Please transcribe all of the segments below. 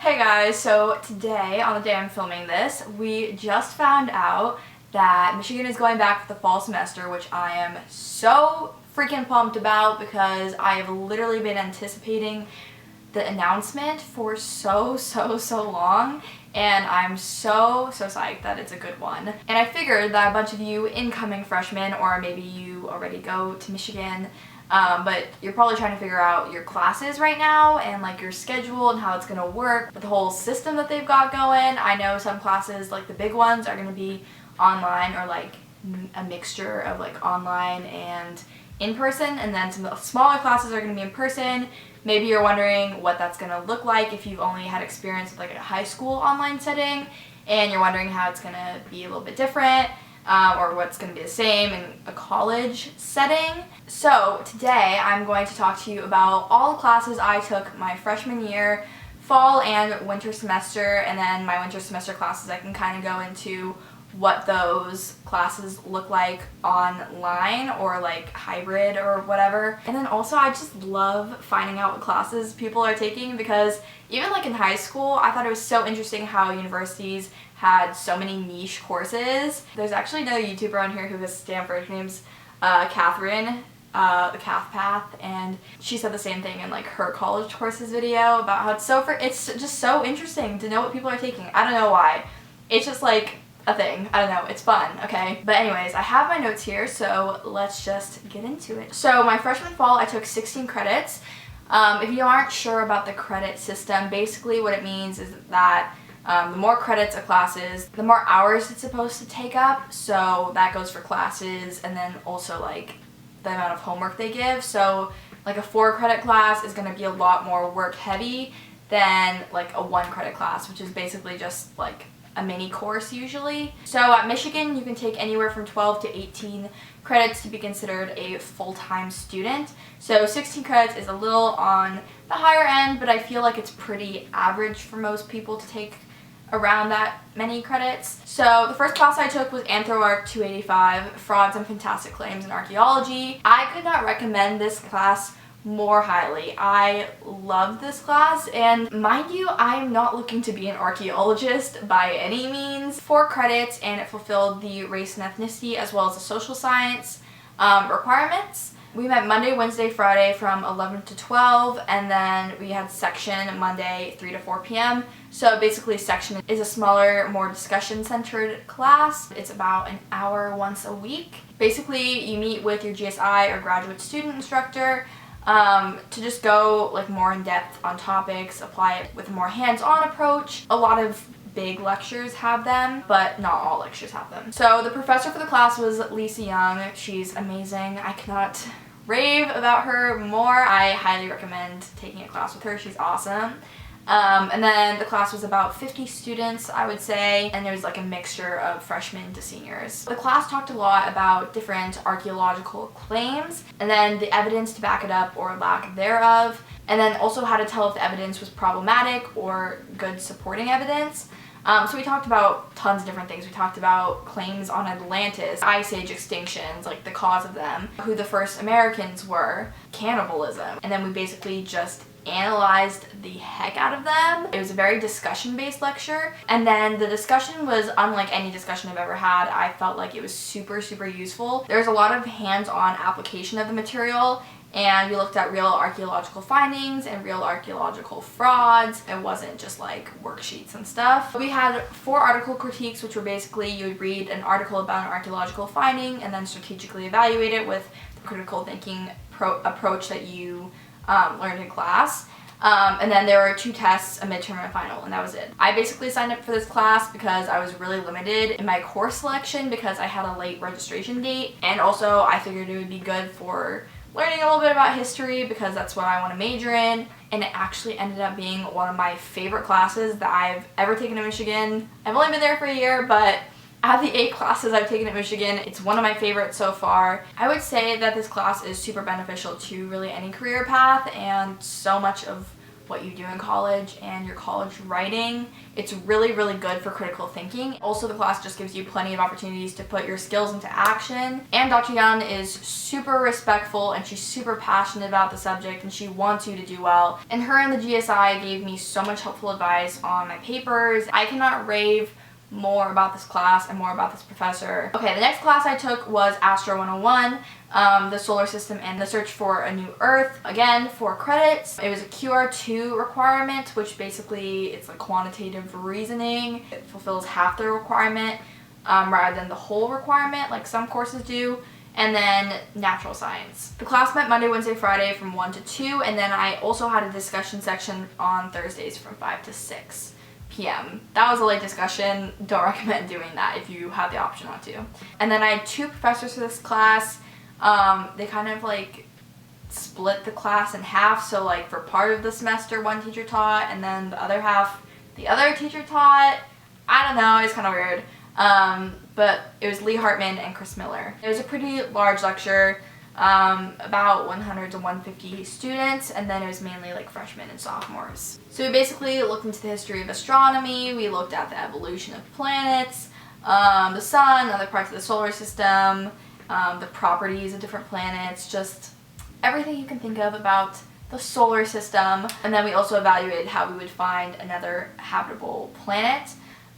Hey guys, so today, on the day I'm filming this, we just found out that Michigan is going back for the fall semester, which I am so freaking pumped about because I have literally been anticipating the announcement for so long, and I'm so psyched that it's a good one. And I figured that a bunch of you incoming freshmen, or maybe you already go to Michigan, but you're probably trying to figure out your classes right now and like your schedule and how it's going to work with the whole system that they've got going. I know some classes, like the big ones, are going to be online or like a mixture of like online and in person, and then some of the smaller classes are going to be in person. Maybe you're wondering what that's going to look like if you've only had experience with like a high school online setting, and you're wondering how it's going to be a little bit different. Or what's going to be the same in a college setting. So today I'm going to talk to you about all the classes I took my freshman year, fall and winter semester, and then my winter semester classes. I can kind of go into what those classes look like online or like hybrid or whatever. And then also I just love finding out what classes people are taking, because even like in high school I thought it was so interesting how universities had so many niche courses. There's actually another YouTuber on here who has Stanford. Her name's Catherine, the Cath Path, and she said the same thing in like her college courses video about how it's just so interesting to know what people are taking. I don't know why. It's just like a thing. I don't know. It's fun, okay? But anyways, I have my notes here, so let's just get into it. So my freshman fall, I took 16 credits. If you aren't sure about the credit system, basically what it means is that the more credits a class is, the more hours it's supposed to take up. So that goes for classes, and then also like the amount of homework they give. So like a 4-credit class is going to be a lot more work heavy than like a 1-credit class, which is basically just like a mini course usually. So at Michigan you can take anywhere from 12 to 18 credits to be considered a full-time student. So 16 credits is a little on the higher end, but I feel like it's pretty average for most people to take around that many credits. So the first class I took was AnthroArch 285, Frauds and Fantastic Claims in Archaeology. I could not recommend this class more highly. I loved this class, and mind you, I'm not looking to be an archaeologist by any means. 4 credits, and it fulfilled the race and ethnicity as well as the social science requirements. We met Monday, Wednesday, Friday from 11 to 12, and then we had section Monday 3 to 4 p.m. So basically section is a smaller, more discussion-centered class. It's about an hour once a week. Basically, you meet with your GSI or graduate student instructor to just go like more in depth on topics, apply it with a more hands-on approach. A lot of big lectures have them, but not all lectures have them. So the professor for the class was Lisa Young. She's amazing. I cannot rave about her more. I highly recommend taking a class with her. She's awesome. And then the class was about 50 students, I would say, and there was like a mixture of freshmen to seniors. The class talked a lot about different archaeological claims, and then the evidence to back it up or lack thereof, and then also how to tell if the evidence was problematic or good supporting evidence. So we talked about tons of different things. We talked about claims on Atlantis, Ice Age extinctions, like the cause of them, who the first Americans were, cannibalism, and then we basically just analyzed the heck out of them. It was a very discussion-based lecture, and then the discussion was unlike any discussion I've ever had. I felt like it was super useful. There's a lot of hands-on application of the material, and we looked at real archaeological findings and real archaeological frauds. It wasn't just like worksheets and stuff. We had 4 article critiques, which were basically you would read an article about an archaeological finding and then strategically evaluate it with the critical thinking approach that you learned in class. And then there were 2 tests, a midterm and a final, and that was it. I basically signed up for this class because I was really limited in my course selection because I had a late registration date, and also I figured it would be good for learning a little bit about history because that's what I want to major in, and it actually ended up being one of my favorite classes that I've ever taken at Michigan. I've only been there for a year, but out of the 8 classes I've taken at Michigan, it's one of my favorites so far. I would say that this class is super beneficial to really any career path, and so much of what you do in college and your college writing. It's really, really good for critical thinking. Also, the class just gives you plenty of opportunities to put your skills into action. And Dr. Young is super respectful and she's super passionate about the subject and she wants you to do well. And her and the GSI gave me so much helpful advice on my papers. I cannot rave more about this class and more about this professor. Okay, the next class I took was Astro 101, the solar system and the search for a new Earth. Again, 4 credits. It was a QR2 requirement, which basically it's like quantitative reasoning. It fulfills half the requirement rather than the whole requirement like some courses do. And then natural science. The class met Monday, Wednesday, Friday from 1 to 2, and then I also had a discussion section on Thursdays from 5 to 6 p.m. That was a late discussion. Don't recommend doing that if you have the option not to. And then I had 2 professors for this class. They kind of like split the class in half, so like for part of the semester one teacher taught and then the other half the other teacher taught. I don't know, it's kind of weird. But it was Lee Hartman and Chris Miller. It was a pretty large lecture, about 100 to 150 students, and then it was mainly like freshmen and sophomores. So we basically looked into the history of astronomy, we looked at the evolution of planets, the sun, other parts of the solar system, the properties of different planets, just everything you can think of about the solar system. And then we also evaluated how we would find another habitable planet.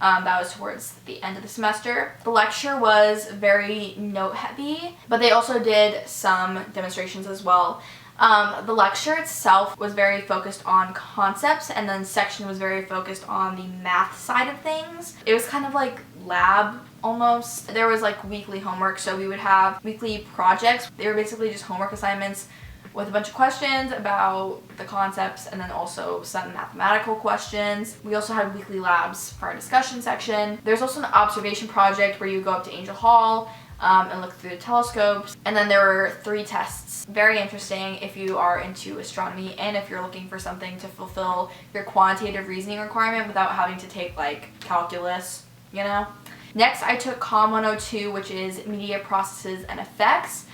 That was towards the end of the semester. The lecture was very note heavy, but they also did some demonstrations as well. The lecture itself was very focused on concepts, and then section was very focused on the math side of things. It was kind of like lab almost. There was like weekly homework, so we would have weekly projects. They were basically just homework assignments with a bunch of questions about the concepts and then also some mathematical questions. We also had weekly labs for our discussion section. There's also an observation project where you go up to Angel Hall and look through the telescopes. And then there were 3 tests. Very interesting if you are into astronomy and if you're looking for something to fulfill your quantitative reasoning requirement without having to take like calculus, you know? Next, I took COM 102, which is Media Processes and Effects.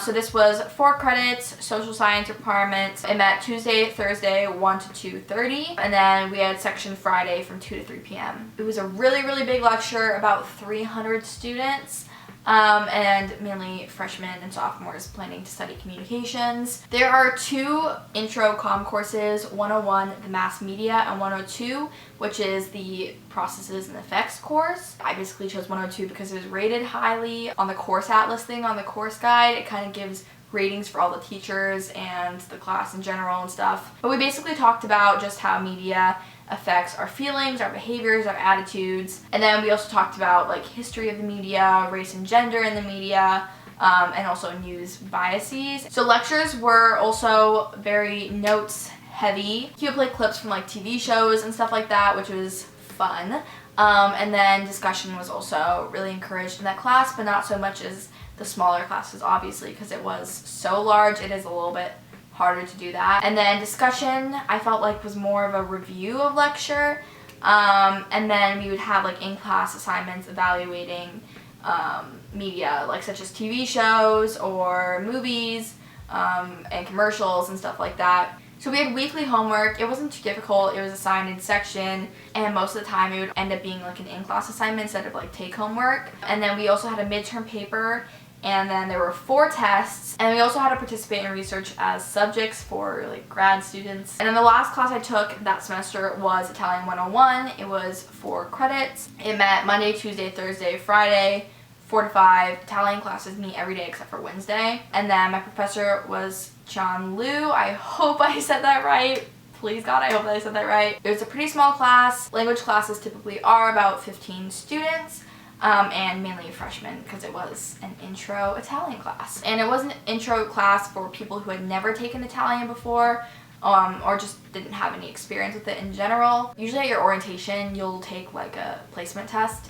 So this was 4 credits, social science requirements. It met Tuesday, Thursday, 1 to 2:30, and then we had section Friday from 2 to 3 p.m. It was a really, really big lecture, about 300 students. And mainly freshmen and sophomores planning to study communications. There are 2 intro comm courses, 101, the mass media, and 102, which is the processes and effects course. I basically chose 102 because it was rated highly on the course atlas thing on the course guide. It kind of gives ratings for all the teachers and the class in general and stuff. But we basically talked about just how media affects our feelings, our behaviors, our attitudes. And then we also talked about like history of the media, race and gender in the media, and also news biases. So lectures were also very notes heavy. You could play clips from like TV shows and stuff like that, which was fun. And then discussion was also really encouraged in that class, but not so much as the smaller classes, obviously, because it was so large. It is a little bit harder to do that. And then discussion, I felt like was more of a review of lecture. And then we would have like in-class assignments evaluating media, like such as TV shows or movies and commercials and stuff like that. So we had weekly homework. It wasn't too difficult. It was assigned in section, and most of the time it would end up being like an in-class assignment instead of like take-home work. And then we also had a midterm paper, and then there were 4 tests, and we also had to participate in research as subjects for like grad students. And then the last class I took that semester was Italian 101. It was 4 credits. It met Monday, Tuesday, Thursday, Friday, 4 to 5. Italian classes meet every day except for Wednesday. And then my professor was John Liu. I hope I said that right. Please God, I hope that I said that right. It was a pretty small class. Language classes typically are about 15 students. And mainly freshmen because it was an intro Italian class. And it was an intro class for people who had never taken Italian before or just didn't have any experience with it in general. Usually at your orientation, you'll take like a placement test,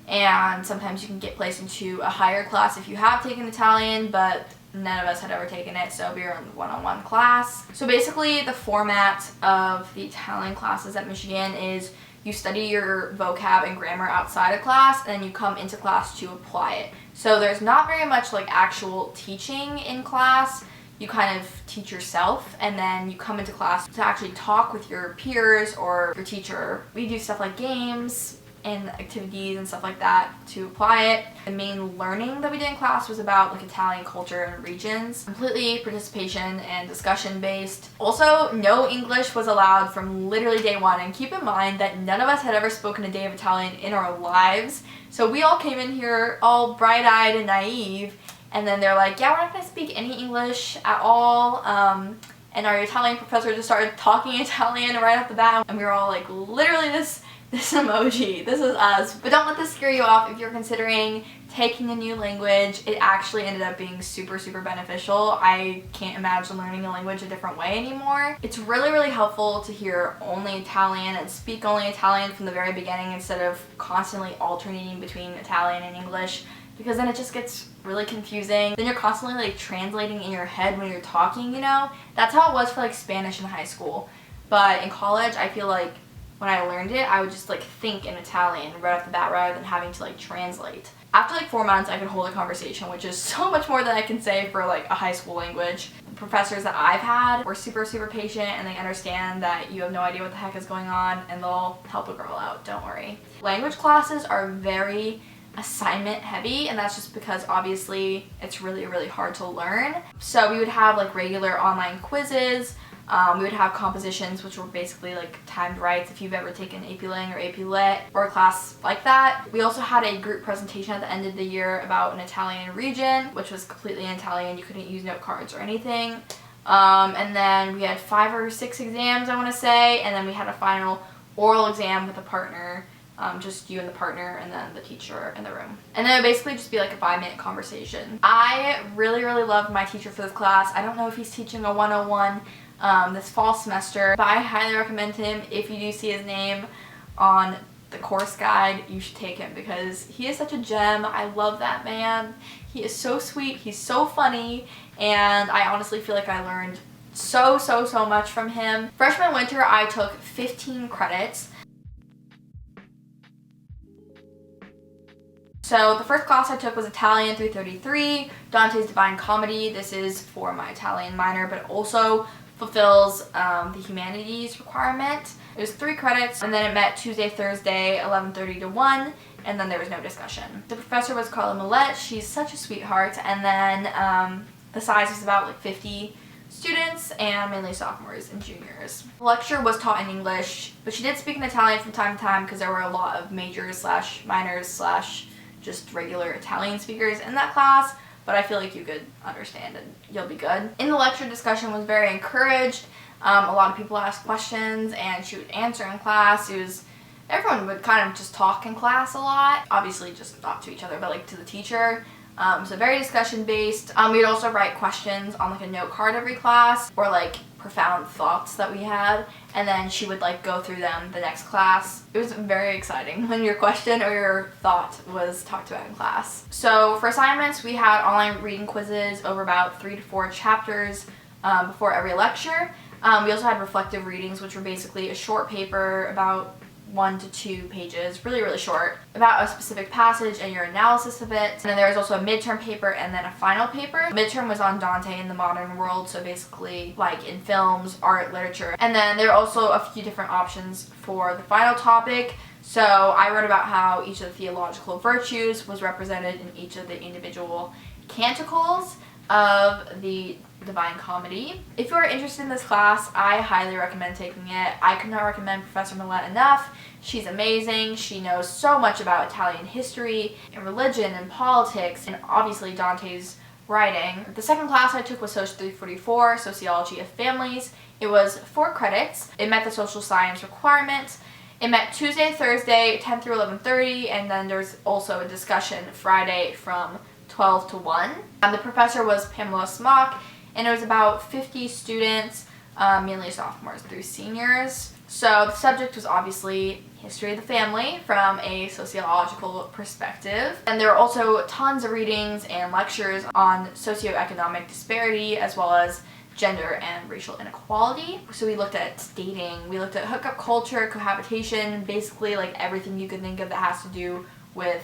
and sometimes you can get placed into a higher class if you have taken Italian, but none of us had ever taken it, so we were in the one-on-one class. So basically the format of the Italian classes at Michigan is you study your vocab and grammar outside of class, and then you come into class to apply it. So there's not very much like actual teaching in class. you kind of teach yourself, and then you come into class to actually talk with your peers or your teacher. We do stuff like games and activities and stuff like that to apply it. The main learning that we did in class was about like Italian culture and regions. Completely participation and discussion based. Also, no English was allowed from literally day one, and keep in mind that none of us had ever spoken a day of Italian in our lives. So we all came in here all bright-eyed and naive, and then they're like, yeah, we're not going to speak any English at all. And our Italian professor just started talking Italian right off the bat, and we were all like, literally this emoji, this is us. But don't let this scare you off if you're considering taking a new language. It actually ended up being super, super beneficial. I can't imagine learning a language a different way anymore. It's really, really helpful to hear only Italian and speak only Italian from the very beginning instead of constantly alternating between Italian and English, because then it just gets really confusing. Then you're constantly like translating in your head when you're talking, you know? That's how it was for like Spanish in high school. But in college, I feel like when I learned it, I would just like think in Italian right off the bat rather than having to like translate. After like 4 months, I could hold a conversation, which is so much more than I can say for like a high school language. The professors that I've had were super, super patient, and they understand that you have no idea what the heck is going on, and they'll help a girl out, don't worry. Language classes are very assignment heavy, and that's just because obviously it's really, really hard to learn. So we would have like regular online quizzes. We would have compositions, which were basically like timed writes if you've ever taken AP Lang or AP Lit or a class like that. We also had a group presentation at the end of the year about an Italian region, which was completely in Italian. You couldn't use note cards or anything. And then we had 5 or 6 exams, I want to say, and then we had a final oral exam with a partner. Just you and the partner and then the teacher in the room. And then it would basically just be like a 5-minute conversation. I really, really loved my teacher for this class. I don't know if he's teaching a 101 this fall semester, but I highly recommend him. If you do see his name on the course guide, you should take him because he is such a gem. I love that man. He is so sweet, he's so funny, and I honestly feel like I learned so much from him. Freshman winter, I took 15 credits. So the first class I took was Italian 333, Dante's Divine Comedy. This is for my Italian minor, but also fulfills the humanities requirement. It was 3 credits, and then it met Tuesday, Thursday, 11:30 to 1, and then there was no discussion. The professor was Carla Millette. She's such a sweetheart, and then the size was about like 50 students, and mainly sophomores and juniors. The lecture was taught in English, but she did speak in Italian from time to time because there were a lot of majors slash minors slash just regular Italian speakers in that class, but I feel like you could understand and you'll be good. In the lecture, discussion was very encouraged. A lot of people asked questions and she would answer in class. Everyone would kind of just talk in class a lot. Obviously just not to each other, but like to the teacher. So very discussion based. We'd also write questions on like a note card every class, or like profound thoughts that we had, and then she would like go through them the next class. It was very exciting when your question or your thought was talked about in class. So for assignments, we had online reading quizzes over about 3 to 4 chapters before every lecture. We also had reflective readings, which were basically a short paper about 1 to 2 pages, really, really short, about a specific passage and your analysis of it. And then there was also a midterm paper and then a final paper. Midterm was on Dante in the modern world, so basically like in films, art, literature. And then there are also a few different options for the final topic. So I wrote about how each of the theological virtues was represented in each of the individual canticles of the Divine Comedy. If you are interested in this class, I highly recommend taking it. I could not recommend Professor Millette enough. She's amazing. She knows so much about Italian history and religion and politics and obviously Dante's writing. The second class I took was Social 344, Sociology of Families. It was 4 credits. It met the social science requirements. It met Tuesday, Thursday, 10 through 11:30, and then there's also a discussion Friday from 12 to 1. The professor was Pamela Smock, and it was about 50 students, mainly sophomores through seniors. So the subject was obviously history of the family from a sociological perspective. And there were also tons of readings and lectures on socioeconomic disparity as well as gender and racial inequality. So we looked at dating, we looked at hookup culture, cohabitation, basically like everything you could think of that has to do with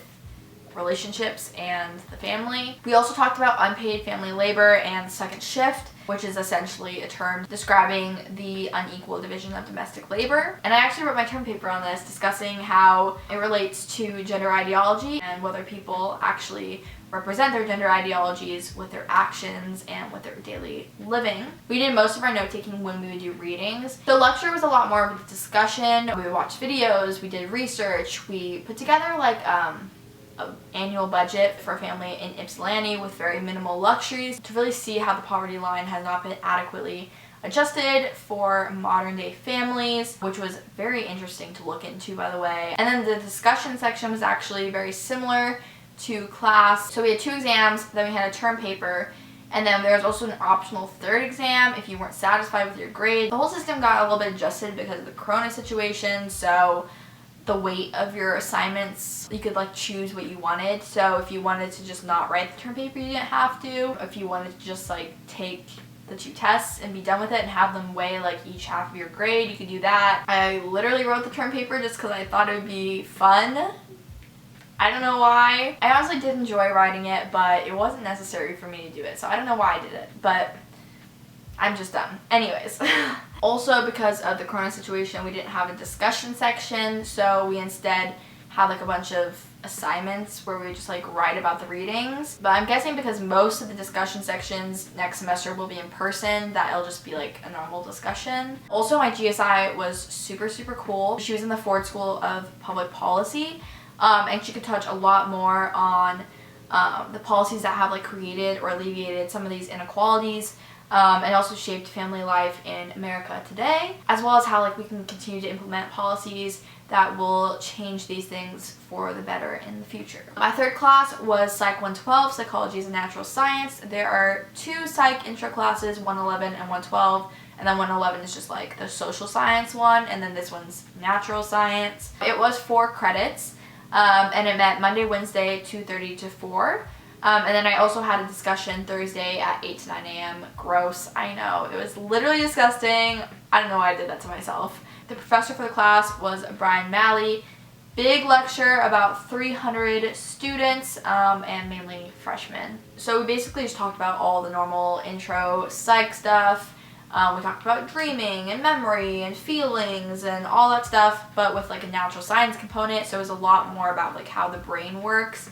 relationships and the family. We also talked about unpaid family labor and second shift, which is essentially a term describing the unequal division of domestic labor. And I actually wrote my term paper on this, discussing how it relates to gender ideology and whether people actually represent their gender ideologies with their actions and with their daily living. We did most of our note-taking when we would do readings. The lecture was a lot more of a discussion. We would watch videos, we did research, we put together like an annual budget for a family in Ypsilanti with very minimal luxuries to really see how the poverty line has not been adequately adjusted for modern day families, which was very interesting to look into, by the way. And then the discussion section was actually very similar to class. So we had 2 exams, then we had a term paper, and then there was also an optional third exam if you weren't satisfied with your grade. The whole system got a little bit adjusted because of the corona situation, so the weight of your assignments, you could like choose what you wanted. So if you wanted to just not write the term paper, you didn't have to. If you wanted to just like take the 2 tests and be done with it and have them weigh like each half of your grade, you could do that. I literally wrote the term paper just because I thought it would be fun. I don't know why. I honestly did enjoy writing it, but it wasn't necessary for me to do it, so I don't know why I did it, but I'm just dumb. Anyways. Also, because of the corona situation, we didn't have a discussion section, so we instead had like a bunch of assignments where we just like write about the readings. But I'm guessing because most of the discussion sections next semester will be in person, that it'll just be like a normal discussion. Also, my GSI was super cool. She was in the Ford School of Public Policy, and she could touch a lot more on the policies that have like created or alleviated some of these inequalities, and also shaped family life in America today, as well as how like we can continue to implement policies that will change these things for the better in the future. My third class was Psych 112, Psychology is a Natural Science. There are 2 psych intro classes, 111 and 112, and then 111 is just like the social science one, and then this one's natural science. It was 4 credits, and it met Monday, Wednesday, 2:30 to 4. And then I also had a discussion Thursday at 8 to 9 a.m. Gross, I know. It was literally disgusting. I don't know why I did that to myself. The professor for the class was Brian Malley. Big lecture, about 300 students, and mainly freshmen. So we basically just talked about all the normal intro psych stuff. We talked about dreaming and memory and feelings and all that stuff, but with like a natural science component, so it was a lot more about like how the brain works.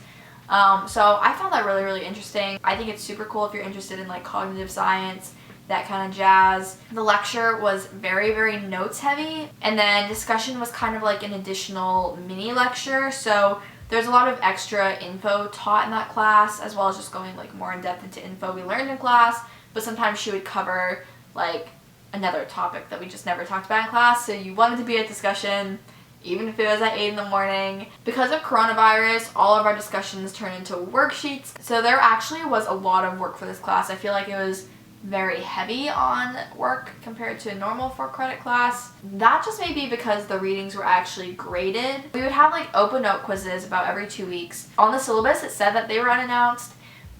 So I found that really interesting. I think it's super cool if you're interested in like cognitive science, that kind of jazz. The lecture was very notes heavy, and then discussion was kind of like an additional mini lecture, so there's a lot of extra info taught in that class, as well as just going like more in depth into info we learned in class, but sometimes she would cover like another topic that we just never talked about in class, so you wanted to be at discussion even if it was at 8 in the morning. Because of coronavirus, all of our discussions turned into worksheets, so there actually was a lot of work for this class. I feel like it was very heavy on work compared to a normal 4-credit class. That just may be because the readings were actually graded. We would have like open note quizzes about every 2 weeks. On the syllabus it said that they were unannounced,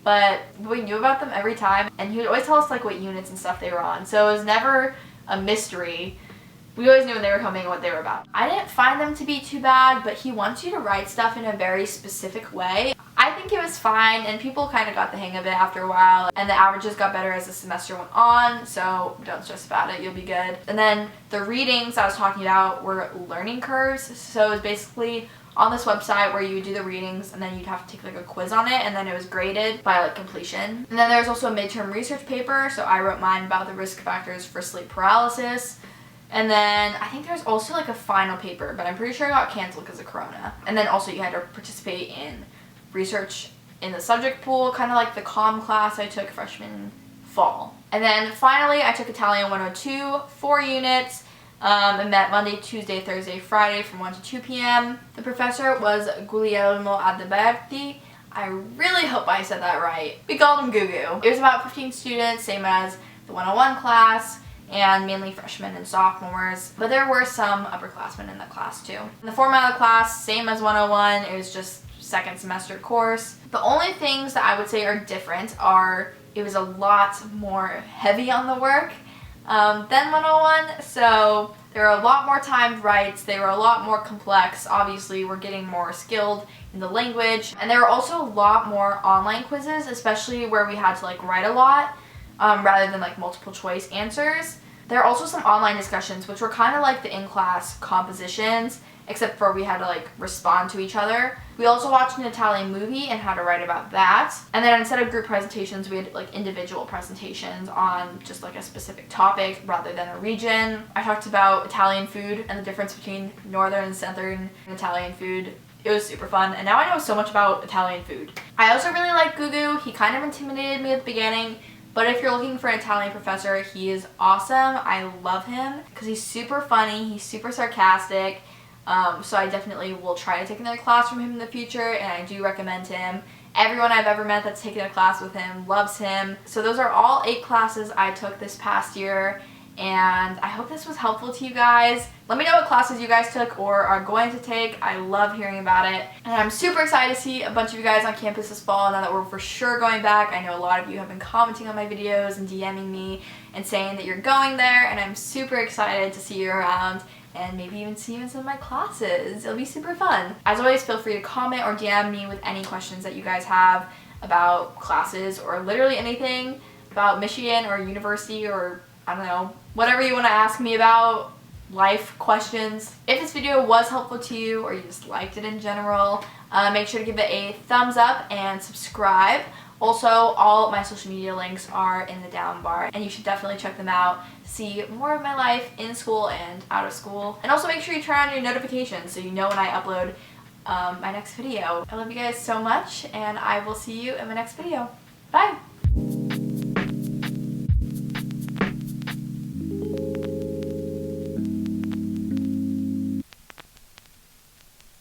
but we knew about them every time, and he would always tell us like what units and stuff they were on, so it was never a mystery. We always knew when they were coming and what they were about. I didn't find them to be too bad, but he wants you to write stuff in a very specific way. I think it was fine, and people kind of got the hang of it after a while, and the averages got better as the semester went on, so don't stress about it, you'll be good. And then the readings I was talking about were learning curves, so it was basically on this website where you would do the readings, and then you'd have to take like a quiz on it, and then it was graded by like completion. And then there's also a midterm research paper, so I wrote mine about the risk factors for sleep paralysis. And then I think there's also like a final paper, but I'm pretty sure it got canceled because of corona. And then also you had to participate in research in the subject pool, kind of like the comm class I took freshman fall. And then finally I took Italian 102, 4 units, and met Monday, Tuesday, Thursday, Friday from 1 to 2 p.m. The professor was Guglielmo Alberti. I really hope I said that right. We called him Gugu. It was about 15 students, same as the 101 class, and mainly freshmen and sophomores, but there were some upperclassmen in that class too. The format of the class, same as 101, it was just second semester course. The only things that I would say are different are it was a lot more heavy on the work than 101, so There are a lot more timed rights, they were a lot more complex. Obviously, we're getting more skilled in the language. And there were also a lot more online quizzes, especially where we had to like write a lot rather than like multiple choice answers. There are also some online discussions, which were kind of like the in-class compositions, except for we had to like respond to each other. We also watched an Italian movie and had to write about that. And then instead of group presentations, we had like individual presentations on just like a specific topic rather than a region. I talked about Italian food and the difference between northern and southern Italian food. It was super fun, and now I know so much about Italian food. I also really like Gugu. He kind of intimidated me at the beginning, but if you're looking for an Italian professor, he is awesome. I love him because he's super funny, he's super sarcastic. So I definitely will try to take another class from him in the future, and I do recommend him. Everyone I've ever met that's taken a class with him loves him. So those are all 8 classes I took this past year, and I hope this was helpful to you guys. Let me know what classes you guys took or are going to take. I love hearing about it. And I'm super excited to see a bunch of you guys on campus this fall now that we're for sure going back. I know a lot of you have been commenting on my videos and DMing me and saying that you're going there, and I'm super excited to see you around and maybe even see you in some of my classes. It'll be super fun. As always, feel free to comment or DM me with any questions that you guys have about classes or literally anything about Michigan or university or, I don't know, whatever you want to ask me about, life questions. If this video was helpful to you or you just liked it in general, make sure to give it a thumbs up and subscribe. Also, all my social media links are in the down bar, and you should definitely check them out to see more of my life in school and out of school. And also make sure you turn on your notifications so you know when I upload my next video. I love you guys so much, and I will see you in my next video. Bye!